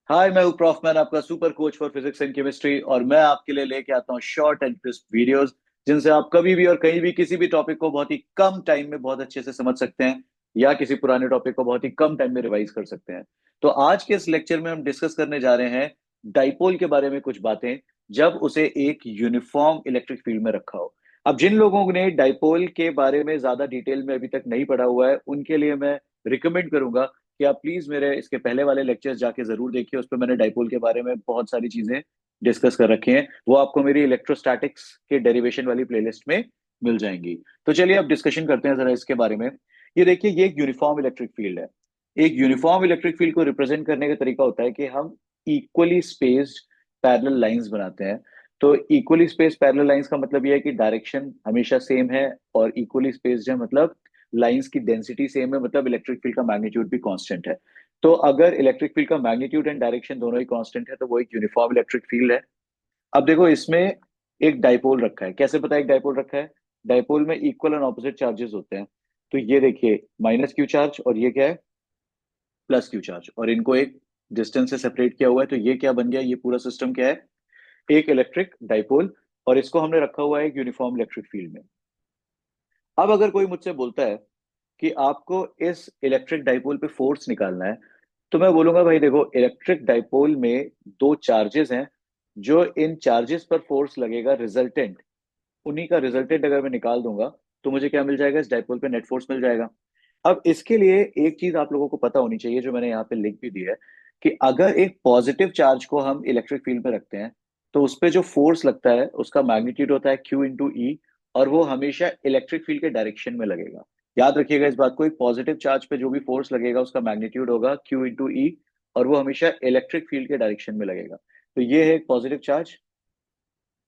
हाय, मैं हूं prof man, आपका super coach for physics and chemistry. और मैं आपके लिए लेके आता हूं शॉर्ट एंड क्रिस्प वीडियोस जिनसे आप कभी भी और कहीं भी किसी भी टॉपिक को बहुत ही कम टाइम में बहुत अच्छे से समझ सकते हैं, या किसी पुराने टॉपिक को बहुत ही कम टाइम में रिवाइज कर सकते हैं। तो आज के इस लेक्चर में हम डिस्कस करने जा रहे हैं डाइपोल के बारे में कुछ बातें, जब उसे एक यूनिफॉर्म इलेक्ट्रिक फील्ड में रखा हो। अब जिन लोगों ने डाइपोल के बारे में ज्यादा डिटेल में अभी तक नहीं पढ़ा हुआ है, उनके लिए मैं रिकमेंड करूंगा कि आप प्लीज मेरे इसके पहले वाले लेक्चर्स जाके जरूर देखिए। उस पर मैंने डाइपोल के बारे में बहुत सारी चीजें डिस्कस कर रखी हैं। वो आपको मेरी इलेक्ट्रोस्टैटिक्स के डेरिवेशन वाली प्लेलिस्ट में मिल जाएंगी। तो चलिए अब डिस्कशन करते हैं जरा इसके बारे में। ये देखिए, ये एक यूनिफॉर्म इलेक्ट्रिक फील्ड है। एक यूनिफॉर्म इलेक्ट्रिक फील्ड को रिप्रेजेंट करने का तरीका होता है कि हम इक्वली स्पेस्ड पैरेलल लाइंस बनाते हैं। तो इक्वली स्पेस्ड पैरेलल लाइंस का मतलब यह है कि डायरेक्शन हमेशा सेम है, और इक्वली स्पेस्ड है मतलब लाइंस की डेंसिटी सेम है, मतलब इलेक्ट्रिक फील्ड का मैग्नीट्यूड भी कांस्टेंट है। तो अगर इलेक्ट्रिक फील्ड का मैग्नीट्यूड एंड डायरेक्शन दोनों ही कांस्टेंट है तो वो एक यूनिफॉर्म इलेक्ट्रिक फील्ड है। अब देखो, इसमें एक डाइपोल रखा है। कैसे पता है एक डाइपोल रखा है? डाइपोल में इक्वल एंड ऑपोजिट चार्जेस होते हैं। तो ये देखिए, माइनस क्यू चार्ज, और ये क्या है? प्लस क्यू चार्ज, और इनको एक डिस्टेंस से सेपरेट किया हुआ है। तो ये क्या बन गया? ये पूरा सिस्टम क्या है? एक इलेक्ट्रिक डाइपोल। और इसको हमने रखा हुआ है एक यूनिफॉर्म इलेक्ट्रिक फील्ड में। अब अगर कोई मुझसे बोलता है कि आपको इस इलेक्ट्रिक डाइपोल पे फोर्स निकालना है, तो मैं बोलूंगा भाई देखो, इलेक्ट्रिक डाइपोल में दो चार्जेस हैं। जो इन चार्जेस पर फोर्स लगेगा रिजल्टेंट, उन्हीं का रिजल्टेंट अगर मैं निकाल दूंगा तो मुझे क्या मिल जाएगा? इस डाइपोल पे नेट फोर्स मिल जाएगा। अब इसके लिए एक चीज आप लोगों को पता होनी चाहिए, जो मैंने यहाँ पे लिख भी दी है, कि अगर एक पॉजिटिव चार्ज को हम इलेक्ट्रिक फील्ड में रखते हैं तो उस पे जो फोर्स लगता है उसका मैग्नीट्यूड होता है क्यू इंटू ई, और वो हमेशा इलेक्ट्रिक फील्ड के डायरेक्शन में लगेगा। याद रखिएगा इस बात को, एक पॉजिटिव चार्ज पे जो भी फोर्स लगेगा उसका मैग्नीट्यूड होगा क्यू इंटू ई, और वो हमेशा इलेक्ट्रिक फील्ड के डायरेक्शन में लगेगा। तो ये है एक पॉजिटिव चार्ज,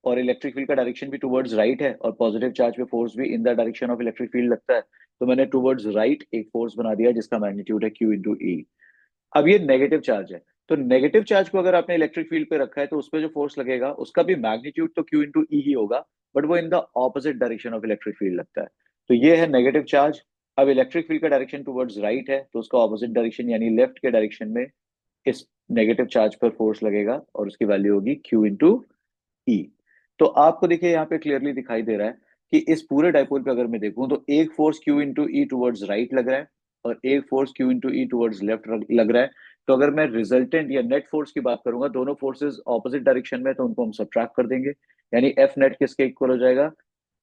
और इलेक्ट्रिक फील्ड का डायरेक्शन भी टुवर्ड्स राइट है, और पॉजिटिव चार्ज पे फोर्स भी in the direction of electric field लगता है। तो मैंने टुवर्ड्स राइट एक फोर्स बना दिया जिसका मैग्नीट्यूड है क्यू इंटू ई। अब ये नेगेटिव चार्ज है। तो नेगेटिव चार्ज को अगर आपने इलेक्ट्रिक फील्ड पे रखा है तो उस पर जो फोर्स लगेगा उसका भी मैग्नीट्यूड तो क्यू इंटू ई ही होगा, बट वो in the opposite direction of electric field लगता है। तो ये है नेगेटिव चार्ज। अब इलेक्ट्रिक फील्ड का डायरेक्शन टुवर्ड्स राइट है, तो उसका ऑपोजिट डायरेक्शन यानी लेफ्ट के डायरेक्शन में इस नेगेटिव चार्ज पर फोर्स लगेगा, और उसकी वैल्यू होगी क्यू इंटू ई। तो आपको देखिए यहाँ पे क्लियरली दिखाई दे रहा है कि इस पूरे डाइपोल पे अगर मैं देखूं तो एक फोर्स क्यू इंटू ई टूवर्ड्स राइट लग रहा है, और एक फोर्स क्यू इंटू ई टूवर्ड्स लेफ्ट लग रहा है। तो अगर मैं रिजल्टेंट या नेट फोर्स की बात करूंगा, दोनों फोर्सेस ऑपोजिट डायरेक्शन में, तो उनको हम सब्ट्रैक्ट कर देंगे। यानी एफ नेट किसके इक्वल हो जाएगा?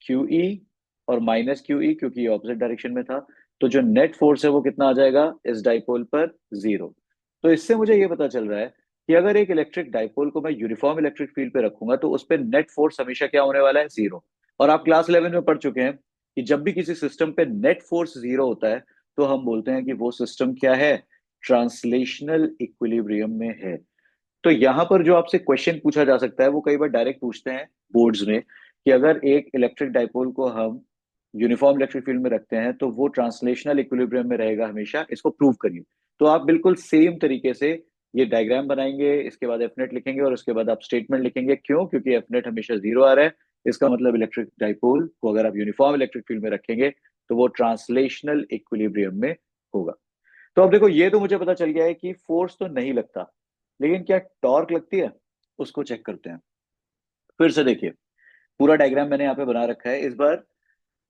क्यू ई और माइनस क्यू ई, क्योंकि ये ऑपोजिट डायरेक्शन में था। तो जो नेट फोर्स है वो कितना आ जाएगा इस डाइपोल पर? जीरो। तो इससे मुझे ये पता चल रहा है कि अगर एक इलेक्ट्रिक डाइपोल को मैं यूनिफॉर्म इलेक्ट्रिक फील्ड पे रखूंगा तो उस पर नेट फोर्स हमेशा क्या होने वाला है? जीरो। और आप क्लास 11 में पढ़ चुके हैं कि जब भी किसी सिस्टम पे नेट फोर्स जीरो होता है तो हम बोलते हैं कि वो सिस्टम क्या है? ट्रांसलेशनल इक्विलिब्रियम में है। तो यहाँ पर जो आपसे क्वेश्चन पूछा जा सकता है वो कई बार डायरेक्ट पूछते हैं बोर्ड्स में, कि अगर एक इलेक्ट्रिक डाइपोल को हम यूनिफॉर्म इलेक्ट्रिक फील्ड में रखते हैं तो वो ट्रांसलेशनल इक्विलिब्रियम में रहेगा हमेशा, इसको प्रूव करिए। तो आप बिल्कुल सेम तरीके से ये डायग्राम बनाएंगे, इसके बाद एफ नेट लिखेंगे, और उसके बाद आप स्टेटमेंट लिखेंगे। क्यों? क्योंकि एफ नेट हमेशा जीरो आ रहा है। इसका मतलब इलेक्ट्रिक डाइपोल को अगर आप यूनिफॉर्म इलेक्ट्रिक फील्ड में रखेंगे तो वो ट्रांसलेशनल इक्विलिब्रियम में होगा। तो अब देखो, ये तो मुझे पता चल गया है कि फोर्स तो नहीं लगता, लेकिन क्या टॉर्क लगती है? उसको चेक करते हैं। फिर से देखिए, पूरा डायग्राम मैंने यहाँ पे बना रखा है। इस बार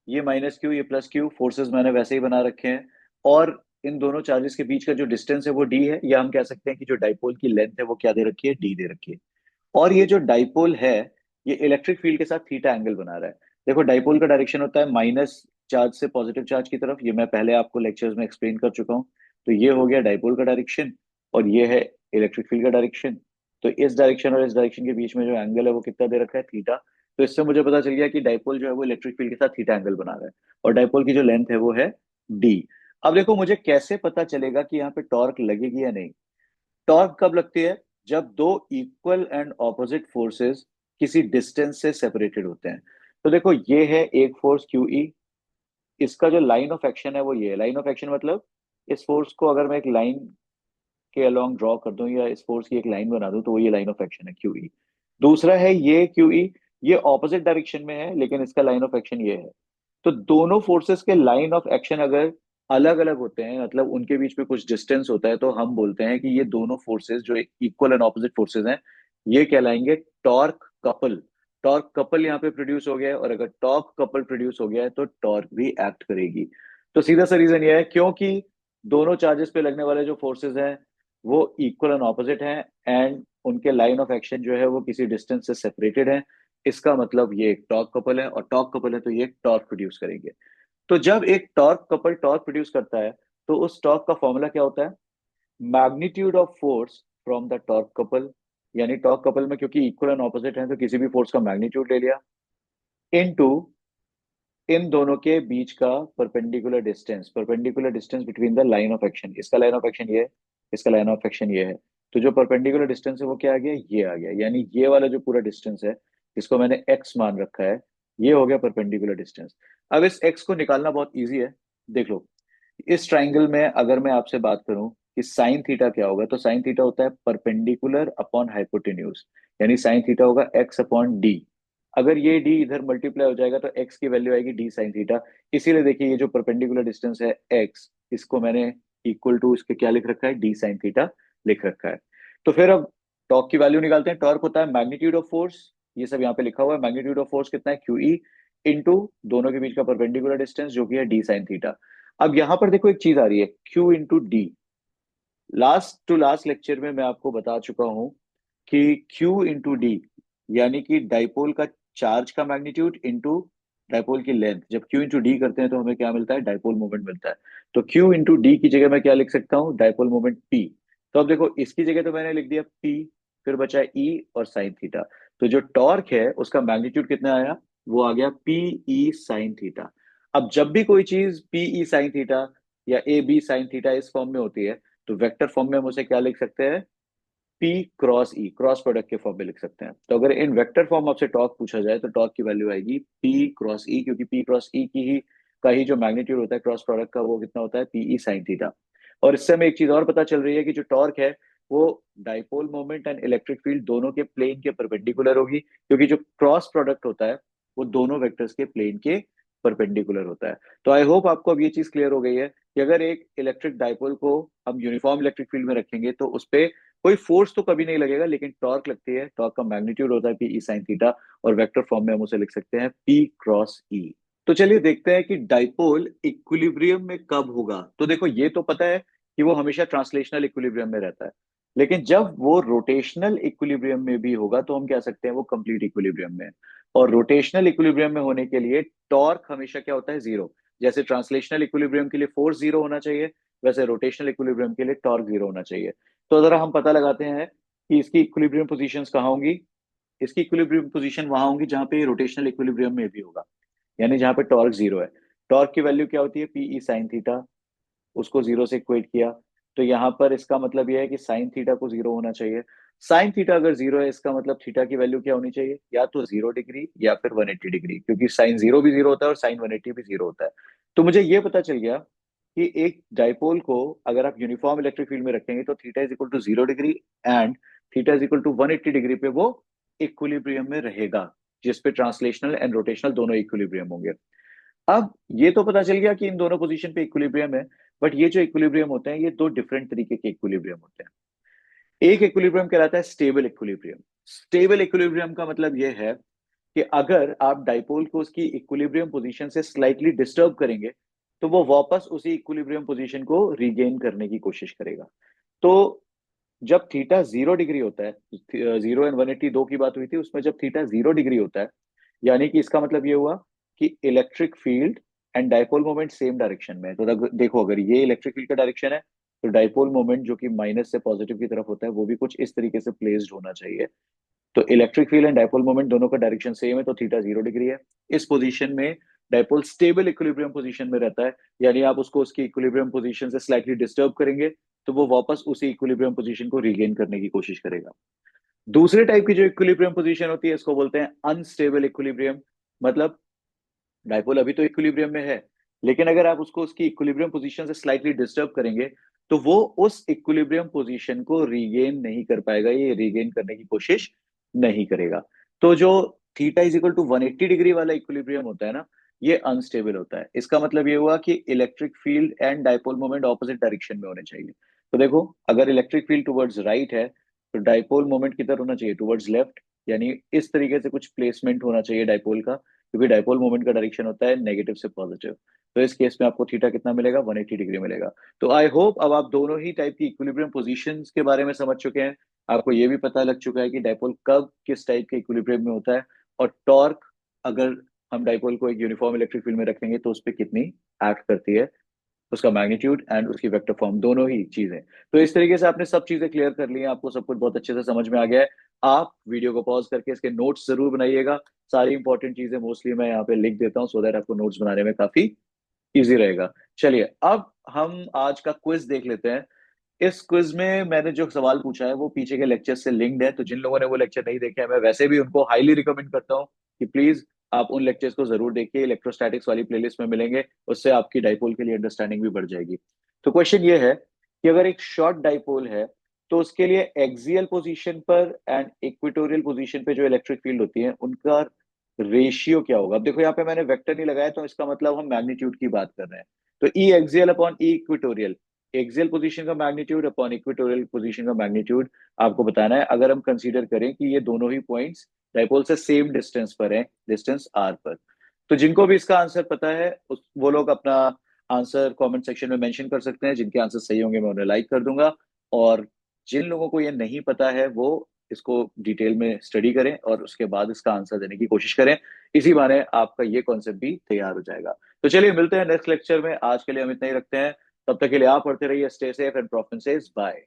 ये माइनस क्यू, ये प्लस क्यू, फोर्सेस मैंने वैसे ही बना रखे हैं। और इन दोनों चार्जेस के बीच का जो डिस्टेंस है वो डी है, या हम कह सकते हैं कि जो डाइपोल की लेंथ है वो क्या दे रखी है? डी दे रखी है। और ये जो डाइपोल है, ये इलेक्ट्रिक फील्ड के साथ थीटा एंगल बना रहा है। देखो, डाइपोल का डायरेक्शन होता है माइनस चार्ज से पॉजिटिव चार्ज की तरफ। ये मैं पहले आपको लेक्चर्स में एक्सप्लेन कर चुका हूँ। तो ये हो गया डाइपोल का डायरेक्शन, और ये है इलेक्ट्रिक फील्ड का डायरेक्शन। तो इस डायरेक्शन और इस डायरेक्शन के बीच में जो एंगल है वो कितना दे रखा है? थीटा। तो इससे मुझे पता चल गया कि डाइपोल जो है वो इलेक्ट्रिक फील्ड के साथ थीटा एंगल बना रहा है, और डाइपोल की जो लेंथ है वो है डी। अब देखो, मुझे कैसे पता चलेगा कि यहाँ पे टॉर्क लगेगी या नहीं? टॉर्क कब लगती है? जब दो इक्वल एंड ऑपोजिट फोर्सेस किसी डिस्टेंस से सेपरेटेड होते हैं। तो देखो, ये है एक फोर्स क्यू ई। इसका जो लाइन ऑफ एक्शन है वो ये है। लाइन ऑफ एक्शन मतलब इस फोर्स को अगर मैं एक लाइन के अलोंग ड्रॉ कर दूं, या इस फोर्स की एक लाइन बना दूं, तो वो ये लाइन ऑफ एक्शन है क्यू ई। दूसरा है ये क्यू ई। ये ऑपोजिट डायरेक्शन में है, लेकिन इसका लाइन ऑफ एक्शन ये है। तो दोनों फोर्सेस के लाइन ऑफ एक्शन अगर अलग अलग होते हैं, मतलब उनके बीच में कुछ डिस्टेंस होता है, तो हम बोलते हैं कि ये दोनों फोर्सेस जो इक्वल एंड ऑपोजिट फोर्सेस हैं, ये कहलाएंगे टॉर्क कपल। टॉर्क कपल यहाँ पे प्रोड्यूस हो गया है, और अगर टॉर्क कपल प्रोड्यूस हो गया है तो टॉर्क भी एक्ट करेगी। तो सीधा सा रीजन ये है, क्योंकि दोनों चार्जेस पे लगने वाले जो फोर्सेस हैं वो इक्वल एंड ऑपोजिट हैं, एंड उनके लाइन ऑफ एक्शन जो है वो किसी डिस्टेंस से सेपरेटेड है। इसका मतलब ये एक टॉर्क कपल है, और टॉर्क कपल है तो ये टॉर्क प्रोड्यूस करेंगे। तो जब एक टॉर्क कपल टॉर्क प्रोड्यूस करता है, तो उस टॉर्क का फॉर्मूला क्या होता है? Magnitude of force from the torque couple, यानी टॉर्क कपल में क्योंकि इक्वल एंड ऑपोजिट है तो किसी भी फोर्स का मैग्नीट्यूड ले लिया, इनटू इन दोनों के बीच का perpendicular distance between the line of action. इसका लाइन ऑफ एक्शन ये है, इसका लाइन ऑफ एक्शन ये है, तो जो परपेंडिकुलर डिस्टेंस है वो क्या आ गया? ये आ गया। यानी ये वाला जो पूरा डिस्टेंस है, इसको मैंने एक्स मान रखा है, ये हो गया परपेंडिकुलर डिस्टेंस। अब इस एक्स को निकालना बहुत ईजी है। देख लो, इस ट्राइंगल में अगर मैं आपसे बात करूं कि साइन थीटा क्या होगा, तो साइन थीटा होता है परपेंडिकुलर अपॉन हाइपोटेन्यूज, यानी साइन थीटा होगा एक्स अपॉन डी। अगर ये डी इधर मल्टीप्लाई हो जाएगा तो एक्स की वैल्यू आएगी डी साइन थीटा। इसीलिए देखिए, ये जो परपेंडिकुलर डिस्टेंस है एक्स, इसको मैंने इक्वल टू इसके क्या लिख रखा है? डी साइन थीटा लिख रखा है। तो फिर अब टॉर्क की वैल्यू निकालते हैं। टॉर्क होता है मैग्नीट्यूड ऑफ फोर्स, ये सब यहाँ पे लिखा हुआ है। मैग्नीट्यूड ऑफ फोर्स कितना है? क्यू ई, इंटू दोनों के बीच का परपेंडिकुलर डिस्टेंस जो कि है डी साइन थीटा। अब यहां पर देखो एक चीज आ रही है, Q into D. Last to last lecture में मैं आपको बता चुका हूं कि Q इंटू डी, यानी कि डाइपोल का चार्ज का मैग्नीट्यूड इंटू डाइपोल की लेंथ, जब Q इंटू डी करते हैं तो हमें क्या मिलता है? डाइपोल मोमेंट मिलता है। तो Q इंटू डी की जगह मैं क्या लिख सकता हूँ? Dipole moment P। तो अब देखो, इसकी जगह तो मैंने लिख दिया P, फिर बचा E और साइन थीटा। तो जो टॉर्क है उसका मैग्नीट्यूड कितना आया? वो आ गया PE साइन थीटा। अब जब भी कोई चीज PE साइन थीटा या AB साइन थीटा इस फॉर्म में होती है, तो वेक्टर फॉर्म में हम उसे क्या लिख सकते हैं? P cross E, cross product के फॉर्म में लिख सकते हैं। तो अगर इन वेक्टर फॉर्म आपसे टॉर्क पूछा जाए तो टॉर्क की वैल्यू आएगी P क्रॉस E, क्योंकि P क्रॉस E की ही का ही जो मैग्नीट्यूड होता है क्रॉस प्रोडक्ट का, वो कितना होता है? PE sine theta. और इससे हमें एक चीज और पता चल रही है कि जो टॉर्क है वो dipole moment and electric field दोनों के प्लेन के परपेंडिकुलर होगी, क्योंकि जो क्रॉस प्रोडक्ट होता है वो दोनों वेक्टर्स के प्लेन के परपेंडिकुलर होता है। तो आई होप आपको अब ये चीज क्लियर हो गई है कि अगर एक इलेक्ट्रिक डाइपोल को हम यूनिफॉर्म इलेक्ट्रिक फील्ड में रखेंगे तो उस पे कोई फोर्स तो कभी नहीं लगेगा, लेकिन टॉर्क लगती है। टॉर्क का मैग्नीट्यूड होता है पी ई साइन थीटा, और वेक्टर फॉर्म में हम उसे लिख सकते हैं पी क्रॉस ई। तो चलिए देखते हैं कि डाइपोल इक्विलिब्रियम में कब होगा। तो देखो, ये तो पता है कि वो हमेशा ट्रांसलेशनल इक्विलिब्रियम में रहता है, लेकिन जब वो रोटेशनल इक्विलिब्रियम में भी होगा तो हम कह सकते हैं वो कंप्लीट इक्विलिब्रियम में है। और रोटेशनल इक्विलिब्रियम में होने के लिए टॉर्क हमेशा क्या होता है? जीरो। जैसे ट्रांसलेशनल इक्विलिब्रियम के लिए फोर्स जीरो होना चाहिए, वैसे रोटेशनल इक्विलिब्रियम के लिए टॉर्क जीरो होना चाहिए। तो जरा हम पता लगाते हैं कि इसकी इक्विलिब्रियम पोजीशंस कहाँ होंगी। इसकी इक्विलिब्रियम पोजीशन वहां होंगी जहां पे रोटेशनल इक्विलिब्रियम में भी होगा, यानी जहां पे टॉर्क जीरो है। टॉर्क की वैल्यू क्या होती है? पीई साइन थीटा, उसको जीरो से इक्वेट किया। तो यहाँ पर इसका मतलब यह है कि साइन थीटा को जीरो होना चाहिए। साइन थीटा अगर जीरो है, इसका मतलब थीटा की वैल्यू क्या होनी चाहिए? या तो 0 डिग्री या फिर 180 डिग्री, क्योंकि साइन जीरो भी जीरो होता है और साइन 180 भी जीरो होता है। तो मुझे ये पता चल गया कि एक डाइपोल को अगर आप यूनिफॉर्म इलेक्ट्रिक फील्ड में रखेंगे तो theta is equal to 0 degree and theta is equal to 180 degree पे वो इक्विलिब्रियम में रहेगा, जिसपे ट्रांसलेशनल एंड रोटेशनल दोनों इक्विलिब्रियम होंगे। अब ये तो पता चल गया कि इन दोनों पोजीशन पे इक्विलिब्रियम है, बट ये जो इक्विलिब्रियम होते हैं ये दो डिफरेंट तरीके के इक्विलिब्रियम होते हैं। एक इक्विलिब्रियम कहलाता है स्टेबल इक्विलिब्रियम। स्टेबल इक्विलिब्रियम का मतलब ये है कि अगर आप डाइपोल को उसकी इक्विलिब्रियम पोजीशन से स्लाइटली डिस्टर्ब करेंगे तो वो वापस उसी इक्विलिब्रियम पोजीशन को रीगेन करने की कोशिश करेगा। तो जब थीटा 0 डिग्री होता है, 0 एंड 180 दो की बात हुई थी, उसमें जब थीटा 0 डिग्री होता है, यानी कि इसका मतलब ये हुआ कि electric field and dipole moment same direction में है। तो देखो, अगर ये इलेक्ट्रिक फील्ड का डायरेक्शन है तो डाइपोल मोमेंट जो कि माइनस से पॉजिटिव की तरफ होता है वो भी कुछ इस तरीके से प्लेस्ड होना चाहिए। तो electric field and dipole moment दोनों का डायरेक्शन सेम है, तो थीटा 0 डिग्री है। इस पोजीशन में डाइपोल स्टेबल इक्विलिब्रियम पोजीशन में रहता है, यानी आप उसको उसकी इक्विलिब्रियम पोजीशन से स्लाइटली डिस्टर्ब करेंगे तो वो वापस उसी इक्विलिब्रियम पोजीशन को रीगेन करने की कोशिश करेगा। दूसरे टाइप की जो इक्विलिब्रियम पोजीशन होती है इसको बोलते हैं अनस्टेबल इक्विलिब्रियम। मतलब डाइपोल अभी तो इक्विलिब्रियम में है, लेकिन अगर आप उसको उसकी इक्विलिब्रियम पोजीशन से स्लाइटली डिस्टर्ब करेंगे तो वो उस इक्विलिब्रियम पोजीशन को रीगेन नहीं कर पाएगा, ये रीगेन करने की कोशिश नहीं करेगा। तो जो theta is equal to 180 degree वाला इक्विलिब्रियम होता है ना, ये अनस्टेबल होता है। इसका मतलब ये हुआ कि electric field and dipole moment opposite direction में होने चाहिए। तो देखो, अगर इलेक्ट्रिक फील्ड टुवर्ड्स राइट है तो डाइपोल मोमेंट किधर होना चाहिए, टुवर्ड्स लेफ्ट। यानी इस तरीके से कुछ प्लेसमेंट होना चाहिए डाइपोल का, क्योंकि डाइपोल मोमेंट का डायरेक्शन होता है नेगेटिव से पॉजिटिव। तो इस केस में आपको थीटा कितना मिलेगा, 180 डिग्री मिलेगा। तो आई होप अब आप दोनों ही टाइप की इक्विलिब्रियम पोजीशंस के बारे में समझ चुके हैं। आपको ये भी पता लग चुका है कि डाइपोल कब किस टाइप के इक्विलिब्रियम में होता है, और टॉर्क अगर हम डाइपोल को एक यूनिफॉर्म इलेक्ट्रिक फील्ड में रखेंगे तो उस पर कितनी एक्ट करती है, उसका मैग्नीट्यूड एंड उसकी वेक्टर फॉर्म, दोनों ही चीजें। तो इस तरीके से आपने सब चीजें क्लियर कर ली हैं, आपको सब कुछ बहुत अच्छे से समझ में आ गया है। आप वीडियो को पॉज करके इसके नोट्स जरूर बनाइएगा। सारी इंपॉर्टेंट चीजें मोस्टली मैं यहाँ पे लिख देता हूँ, सो दैट आपको नोट्स बनाने में काफी इजी रहेगा। चलिए अब हम आज का क्विज देख लेते हैं। इस क्विज में मैंने जो सवाल पूछा है वो पीछे के लेक्चर से लिंक्ड है, तो जिन लोगों ने वो लेक्चर नहीं देखे हैं मैं वैसे भी उनको हाईली रिकमेंड करता हूँ कि प्लीज आप उन लेक्चर्स को जरूर देखिए। इलेक्ट्रोस्टैटिक्स वाली प्लेलिस्ट में मिलेंगे, उससे आपकी डाइपोल के लिए अंडरस्टैंडिंग भी बढ़ जाएगी। तो क्वेश्चन ये है कि अगर एक शॉर्ट डाइपोल है तो उसके लिए एक्सियल पोजीशन पर एंड इक्वेटोरियल पोजीशन पे जो इलेक्ट्रिक फील्ड होती है उनका रेशियो क्या होगा। अब देखो यहाँ पे मैंने वेक्टर नहीं लगाया, तो इसका मतलब हम मैग्नीट्यूड की बात कर रहे हैं। तो ई एक्सियल अपॉन ई इक्वेटोरियल, एक्सियल पोजीशन का मैग्नीट्यूड अपॉन इक्वेटोरियल पोजीशन का मैग्नीट्यूड आपको बताना है। अगर हम कंसीडर करें कि ये दोनों ही पॉइंट्स डाइपोल से सेम डिस्टेंस पर हैं, डिस्टेंस आर पर। तो जिनको भी इसका आंसर पता है वो लोग अपना आंसर कमेंट सेक्शन में मेंशन कर सकते हैं। जिनके आंसर सही होंगे मैं उन्हें लाइक कर दूंगा, और जिन लोगों को ये नहीं पता है वो इसको डिटेल में स्टडी करें और उसके बाद इसका आंसर देने की कोशिश करें। इसी बहाने आपका ये कॉन्सेप्ट भी तैयार हो जाएगा। तो चलिए मिलते हैं नेक्स्ट लेक्चर में, आज के लिए हम इतना ही रखते हैं। तब तक के लिए आप पढ़ते रहिए, stay safe and profit sage bye.